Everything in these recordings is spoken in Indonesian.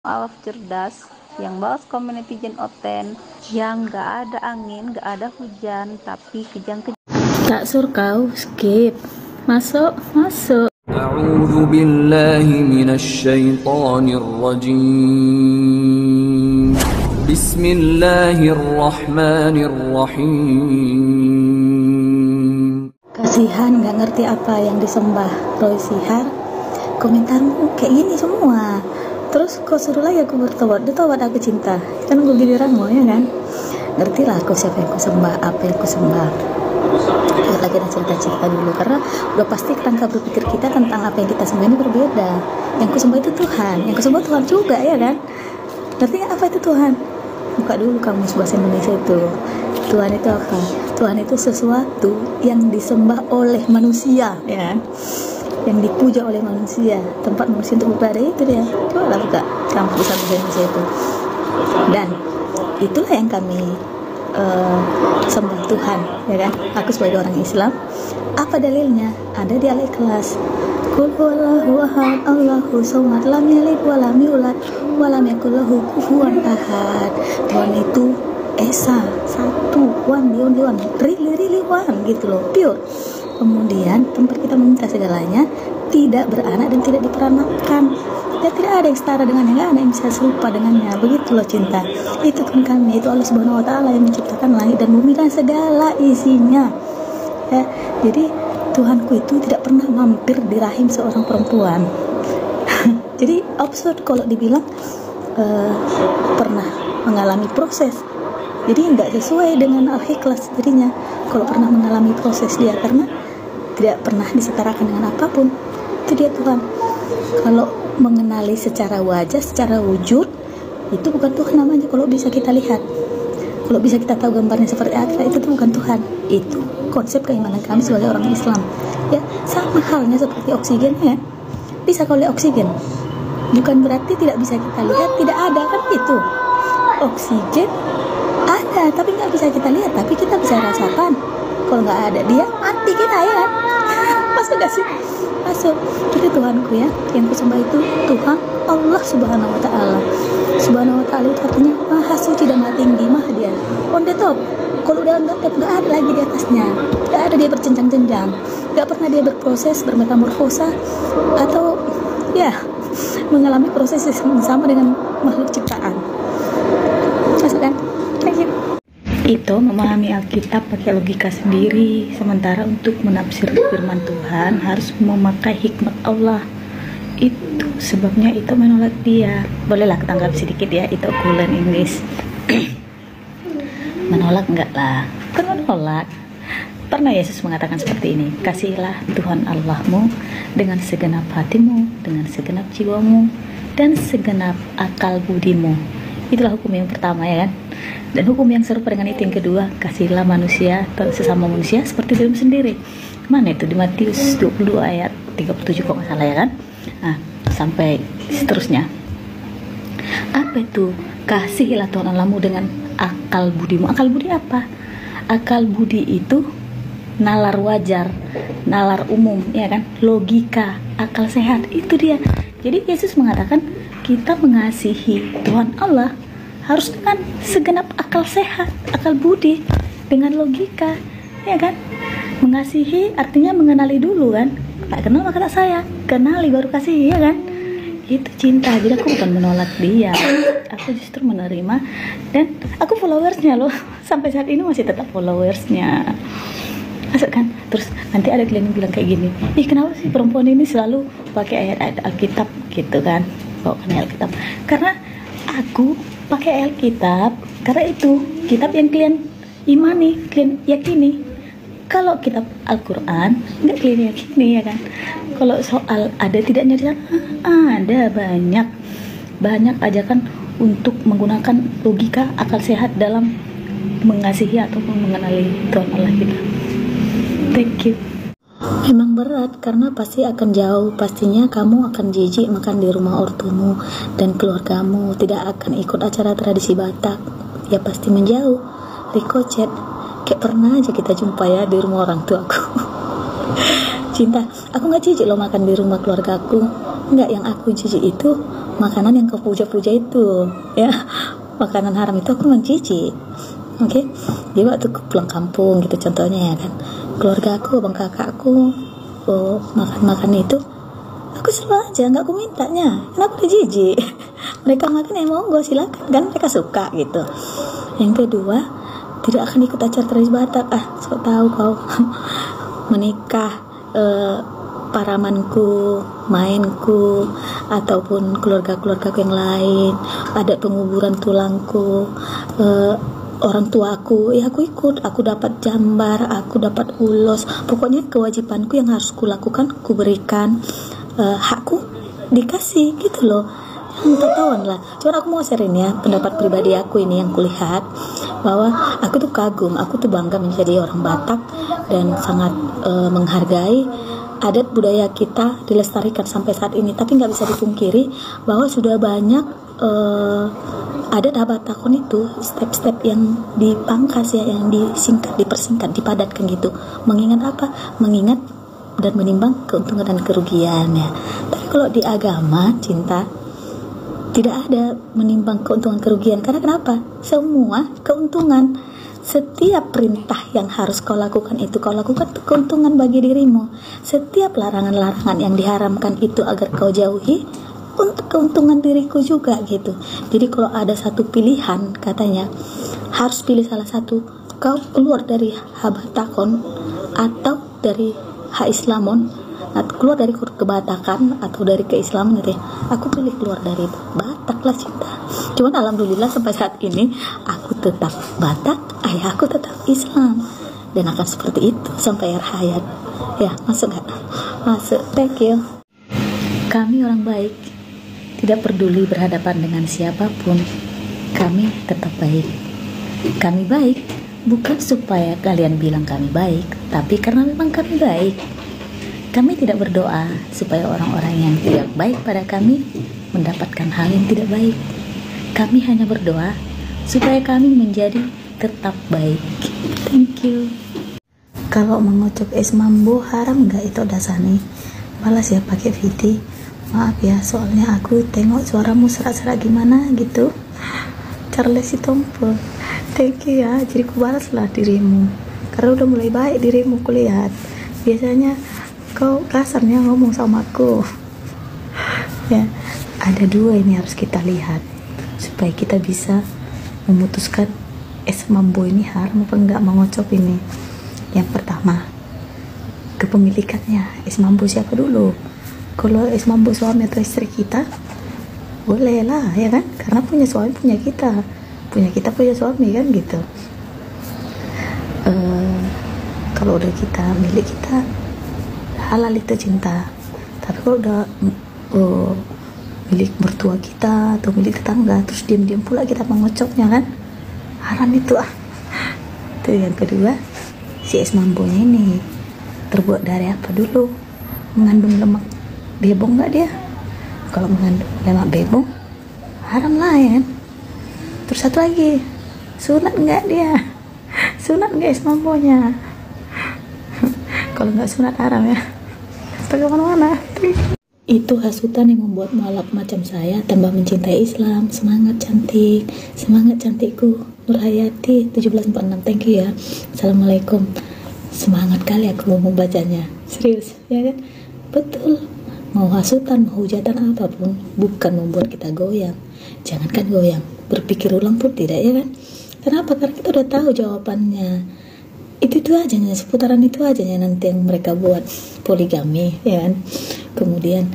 Alaf cerdas, yang bawas community Jen Oten, yang gak ada angin, gak ada hujan, tapi kejang-kejang. Tak sur kau skip. Masuk. أعوذ بالله من الشيطان الرجيم بسم الله الرحمن الرحيم. Kasihan gak ngerti apa yang disembah. Roy Sihar, komentarmu kayak gini semua. Terus kau suruh lagi aku bertobat. Dia tobat aku cinta. Kan gue giliranmu ya kan. Ngertilah aku siapa yang ku sembah, apa yang ku sembah. Lagi ada cerita-cerita dulu, karena udah pasti kerangka berpikir kita tentang apa yang kita sembah ini berbeda. Yang ku sembah itu Tuhan, yang ku sembah Tuhan juga ya kan. Ngerti gak apa itu Tuhan? Buka dulu kamus bahasa Indonesia itu. Tuhan itu apa? Tuhan itu sesuatu yang disembah oleh manusia ya kan, yang dipuja oleh manusia, tempat manusia untuk beribadah, itu dia. Coba lah buka kamus bahasa Indonesia itu. Dan itulah yang kami sembah Tuhan ya kan. Aku sebagai orang Islam, apa dalilnya? Ada di Al-Ikhlas, qul huwallahu ahad Allahu samad lam yalid wa lam yulad wa lam yakul lahu kufuwan ahad. Tuhan itu esa, satu, one, the only one, really one gitu loh, pure. Kemudian tempat kita meminta segalanya tidak beranak dan tidak diperanakkan. Ya, tidak ada yang setara dengannya, nggak ada yang bisa serupa dengannya. Begitu loh cinta. Itu Tuhan kami, itu Allah Subhanahu Wa Taala yang menciptakan langit dan bumi dan segala isinya. Ya, jadi Tuhanku itu tidak pernah mampir di rahim seorang perempuan. Jadi absurd kalau dibilang pernah mengalami proses. Jadi nggak sesuai dengan Al-Ikhlas jadinya kalau pernah mengalami proses dia, karena tidak pernah disetarakan dengan apapun. Itu dia Tuhan. Kalau mengenali secara wajah, secara wujud, itu bukan Tuhan namanya. Kalau bisa kita lihat, kalau bisa kita tahu gambarnya seperti apa, itu tuh bukan Tuhan. Itu konsep keimanan kami sebagai orang Islam ya. Sama halnya seperti oksigen ya. Bisa kau lihat oksigen, bukan berarti tidak bisa kita lihat, tidak ada kan. Itu oksigen ada tapi nggak bisa kita lihat, tapi kita bisa rasakan. Kalau nggak ada dia, mati kita ya kan. Masuk gak sih? Masuk. Itu Tuhanku ya, yang kusembah itu Tuhan Allah Subhanahu Wa Taala. Subhanahu Wa Taala itu artinya maha suci dan maha tinggi, maha dia on the top. Kalau udah on the top, nggak ada lagi di atasnya, nggak ada dia berjenjang-jenjang, nggak pernah dia berproses bermetamorfosa atau ya mengalami proses yang sama dengan makhluk ciptaan. Masuk kan? Thank you. Itu memahami Alkitab pakai logika sendiri, sementara untuk menafsir firman Tuhan harus memakai hikmat Allah. Itu sebabnya itu menolak dia. Bolehlah ketangkap sedikit ya, itu aku learn English. Menolak enggak lah, kan menolak. Pernah Yesus mengatakan seperti ini, kasihilah Tuhan Allahmu dengan segenap hatimu, dengan segenap jiwamu, dan segenap akal budimu. Itulah hukum yang pertama ya kan. Dan hukum yang serupa dengan itu yang kedua, kasihilah manusia atau sesama manusia seperti dirimu sendiri. Mana itu di Matius 22 ayat 37 kok nggak salah ya kan. Nah, sampai seterusnya. Apa itu? Kasihilah Tuhan Allahmu dengan akal budimu. Akal budi apa? Akal budi itu nalar wajar, nalar umum ya kan, logika, akal sehat, itu dia. Jadi Yesus mengatakan kita mengasihi Tuhan Allah harus dengan segenap akal sehat, akal budi, dengan logika, ya kan? Mengasihi artinya mengenali dulu kan? Tak kenal maka tak sayang, kenali baru kasih, ya kan? Itu cinta. Jadi aku bukan menolak dia, aku justru menerima, dan aku followersnya loh, sampai saat ini masih tetap followersnya. Masuk kan? Terus nanti ada klien yang bilang kayak gini, ih kenapa sih perempuan ini selalu pakai ayat-ayat Alkitab gitu kan? Bawakan ayat Alkitab. Karena aku pakai Alkitab karena itu kitab yang kalian imani, kalian yakini. Kalau kitab Al-Quran nggak kalian yakini ya kan. Kalau soal ada tidaknya di sana, ada banyak ajakan untuk menggunakan logika, akal sehat dalam mengasihi ataupun mengenali Tuhan Allah kita. Thank you. Memang berat karena pasti akan jauh, pastinya kamu akan jijik makan di rumah ortumu dan keluargamu, tidak akan ikut acara tradisi Batak, ya pasti menjauh. Riko chat, kayak pernah aja kita jumpa ya di rumah orang tuaku. Cinta, aku nggak jijik loh makan di rumah keluargaku, nggak. Yang aku jijik itu makanan yang kau puja-puja itu, ya. Makanan haram itu aku menjijik. Oke. Jadi waktu aku pulang kampung gitu contohnya ya kan, keluarga aku, abang kakakku makan itu, aku selalu aja nggak aku mintanya, kenapa dia jijik. Mereka makan ya monggo silakan kan, mereka suka gitu. Yang kedua, tidak akan ikut acara tradisi Batak. Sok tahu kau. Menikah paramanku, mainku, ataupun keluarga-keluarga yang lain, ada penguburan tulangku, orang tuaku, ya aku ikut, aku dapat jambar, aku dapat ulos, pokoknya kewajibanku yang harus kulakukan, kuberikan, hakku dikasih gitu loh. Jangan ketahuan lah. Cuma aku mau sharing ya pendapat pribadi aku ini yang kulihat, bahwa aku tuh kagum, aku tuh bangga menjadi orang Batak dan sangat menghargai adat budaya kita dilestarikan sampai saat ini. Tapi nggak bisa dipungkiri bahwa sudah banyak adat Batakon itu step-step yang dipangkas ya, yang disingkat, dipersingkat, dipadatkan gitu. Mengingat apa? Mengingat dan menimbang keuntungan dan kerugian ya. Tapi kalau di agama cinta tidak ada menimbang keuntungan kerugian. Karena kenapa? Semua keuntungan. Setiap perintah yang harus kau lakukan itu kau lakukan untuk keuntungan bagi dirimu. Setiap larangan-larangan yang diharamkan itu agar kau jauhi untuk keuntungan diriku juga gitu. Jadi kalau ada satu pilihan, katanya harus pilih salah satu, kau keluar dari Habatakon atau dari Haislamon, atau keluar dari kebatakan atau dari keislaman gitu ya. Aku pilih keluar dari Batak lah cinta. Cuman alhamdulillah sampai saat ini aku tetap Batak, ayahku tetap Islam, dan akan seperti itu sampai akhir hayat ya. Masuk gak? Masuk. Thank you. Kami orang baik, tidak peduli berhadapan dengan siapapun, kami tetap baik. Kami baik bukan supaya kalian bilang kami baik, tapi karena memang kami baik. Kami tidak berdoa supaya orang-orang yang tidak baik pada kami mendapatkan hal yang tidak baik. Kami hanya berdoa supaya kami menjadi tetap baik. Thank you. Kalau mengocok es mambo haram nggak itu dasarnya? Malas ya pakai VT. Maaf ya, soalnya aku tengok suaramu serak-serak gimana gitu. Charles Sitompo. Thank you ya, jadi ku balaslah dirimu. Karena udah mulai baik dirimu kulihat. Biasanya kau kasarnya ngomong sama aku. Ya, ada dua ini harus kita lihat supaya kita bisa memutuskan es mambo ini haram apa enggak mengocok ini. Yang pertama, kepemilikannya. Es mambo siapa dulu? Kalau es mambo suami atau istri kita, boleh lah ya kan, karena punya suami punya kita punya suami kan gitu. Kalau udah kita milik kita, halal itu cinta. Tapi kalau udah milik mertua kita atau milik tetangga, terus diam-diam pula kita mengocoknya kan, haram itu Itu yang kedua, si es mambonya ini terbuat dari apa dulu? Mengandung lemak bebong nggak dia? Kalau mengandung lemak bebong haram lah ya kan. Terus satu lagi, sunat nggak dia? Sunat nggak es mambonya? Kalau nggak sunat haram ya. Pakai mana-mana. Itu hasutan yang membuat mualaf macam saya tambah mencintai Islam. Semangat cantik, semangat cantikku. Nurhayati 1746. Thank you ya. Assalamualaikum. Semangat kali aku mau membacanya. Serius ya kan? Betul. Mau hasutan, mau hujatan apapun, bukan membuat kita goyang. Jangankan goyang, berpikir ulang pun tidak ya kan? Kenapa? Karena kita udah tahu jawabannya. Itu aja, seputaran itu aja nanti yang mereka buat poligami ya kan? Kemudian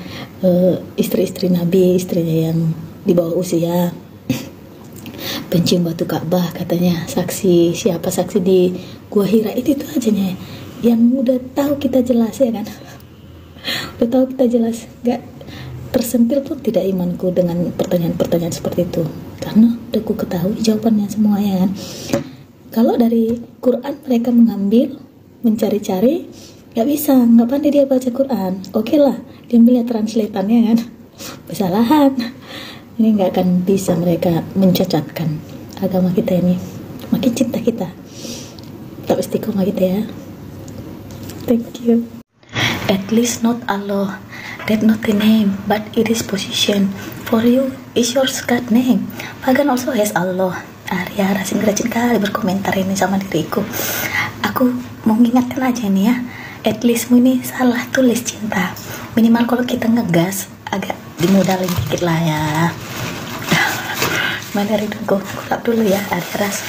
istri-istri Nabi, istrinya yang di bawah usia, pencium batu Ka'bah katanya, saksi siapa, saksi di Gua Hira. Itu aja yang udah tahu kita jelas ya kan? Udah tahu kita jelas, gak tersentil pun tidak imanku dengan pertanyaan-pertanyaan seperti itu, karena udah ku ketahui jawabannya semuanya kan. Kalau dari Quran mereka mengambil, mencari-cari, gak bisa, gak pandai dia baca Quran. Oke lah, dia melihat translatannya kan, kesalahan. Ini gak akan bisa mereka mencacatkan agama kita ini. Makin cinta kita, tetap istiqomah kita ya. Thank you. At least not Allah, that not the name, but it is position. For you is your God name. Pagan also has Allah. Arya rajin kali berkomentar ini sama diriku. Aku mau mengingatkan aja nih ya, at least ini salah tulis cinta. Minimal kalau kita ngegas agak dimodalin dikit lah ya. Mana ridhoku, kulap dulu ya Arya Ras.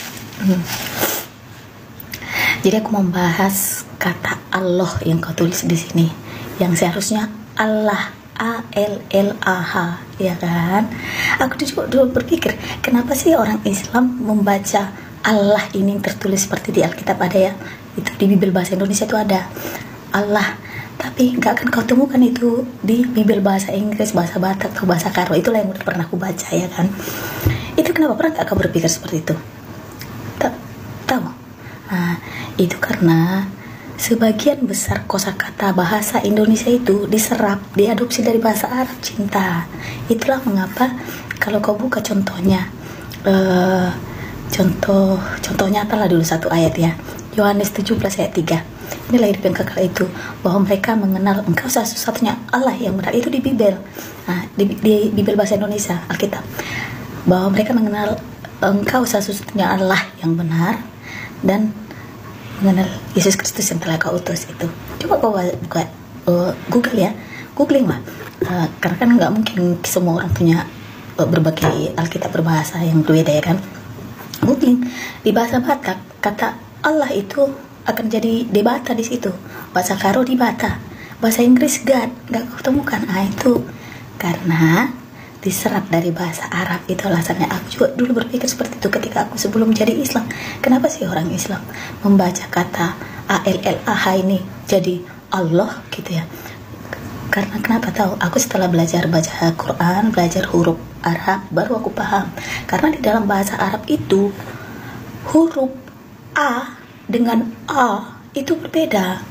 Jadi aku membahas kata Allah yang kau tulis di sini, yang seharusnya Allah, A-L-L-A-H, ya kan? Aku juga dulu berpikir, kenapa sih orang Islam membaca Allah ini yang tertulis seperti di Alkitab ada ya? Itu di Bibel bahasa Indonesia itu ada Allah, tapi nggak akan kau temukan itu di Bibel bahasa Inggris, bahasa Batak atau bahasa Karo. Itulah yang udah pernah aku baca ya kan? Itu kenapa pernah nggak kau berpikir seperti itu? Tahu? Nah, itu karena sebagian besar kosakata bahasa Indonesia itu diserap, diadopsi dari bahasa Arab cinta. Itulah mengapa kalau kau buka contohnya, contohnya apalah dulu satu ayat ya, Yohanes 17 ayat 3. Ini lahir dan kekal itu, bahwa mereka mengenal Engkau satu-satunya Allah yang benar. Itu di Bibel, nah, di Bibel bahasa Indonesia Alkitab, bahwa mereka mengenal Engkau satu-satunya Allah yang benar dan mengenal Yesus Kristus yang telah kau utus itu. Coba kau buka Google ya, googling lah, karena kan nggak mungkin semua orang punya berbagai Alkitab berbahasa yang berbeda ya kan. Googling di bahasa Batak kata Allah itu akan jadi debata di situ, bahasa Karo dibata, bahasa Inggris God, nggak kau temukan. Itu karena diserap dari bahasa Arab. Itu alasannya. Aku juga dulu berpikir seperti itu ketika aku sebelum jadi Islam. Kenapa sih orang Islam membaca kata A-L-L-A-H ini jadi Allah gitu ya? Karena kenapa tahu? Aku setelah belajar baca Quran, belajar huruf Arab, baru aku paham. Karena di dalam bahasa Arab itu huruf A dengan A itu berbeda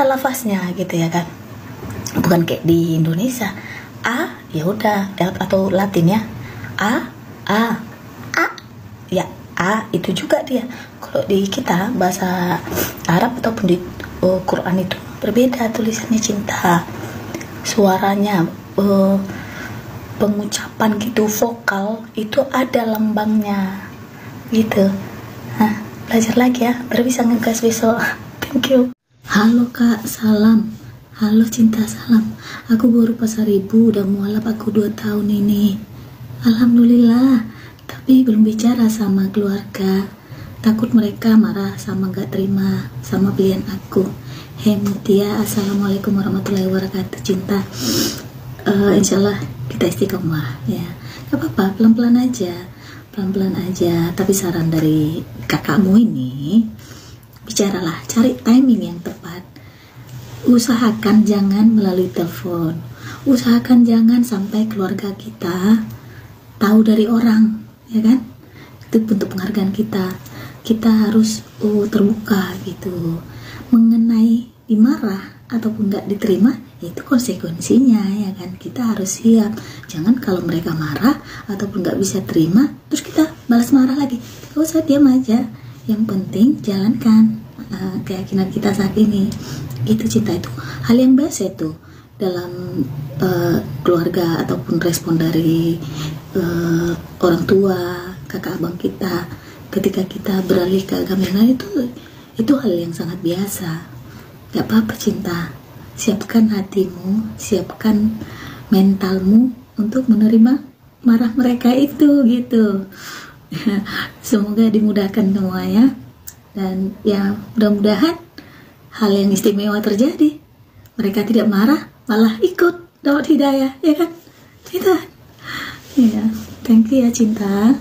lafaznya gitu ya kan? Bukan kayak di Indonesia A ya udah, atau Latin ya A ya A itu juga dia. Kalau di kita bahasa Arab ataupun di Quran itu berbeda tulisannya cinta, suaranya, pengucapan gitu, vokal itu ada lambangnya gitu. Nah, belajar lagi ya, baru bisa ngegas besok. Thank you. Halo Kak, salam. Halo cinta, salam. Aku baru pasar ibu, udah mualaf aku 2 tahun ini. Alhamdulillah. Tapi belum bicara sama keluarga. Takut mereka marah sama gak terima sama pilihan aku. Hei Mutia, assalamualaikum warahmatullahi wabarakatuh cinta. Insyaallah kita istiqomah ya. Gak apa-apa, pelan-pelan aja. Tapi saran dari kakakmu ini, bicaralah, cari timing yang tepat. Usahakan jangan melalui telepon. Usahakan jangan sampai keluarga kita tahu dari orang, ya kan? Itu bentuk penghargaan kita. Kita harus terbuka gitu. Mengenai dimarah ataupun nggak diterima, itu konsekuensinya ya kan. Kita harus siap. Jangan kalau mereka marah ataupun nggak bisa terima, terus kita balas marah lagi. Gak usah, diam aja. Yang penting jalankan keyakinan kita saat ini. Itu cinta, itu hal yang biasa itu dalam keluarga ataupun respon dari orang tua, kakak abang kita ketika kita beralih ke agama lain, itu hal yang sangat biasa. Gak apa-apa cinta, siapkan hatimu, siapkan mentalmu untuk menerima marah mereka itu gitu. Semoga dimudahkan semua ya, dan ya mudah-mudahan hal yang istimewa terjadi. Mereka tidak marah, malah ikut dapat hidayah, ya kan? Itu. Ya, thank you ya cinta.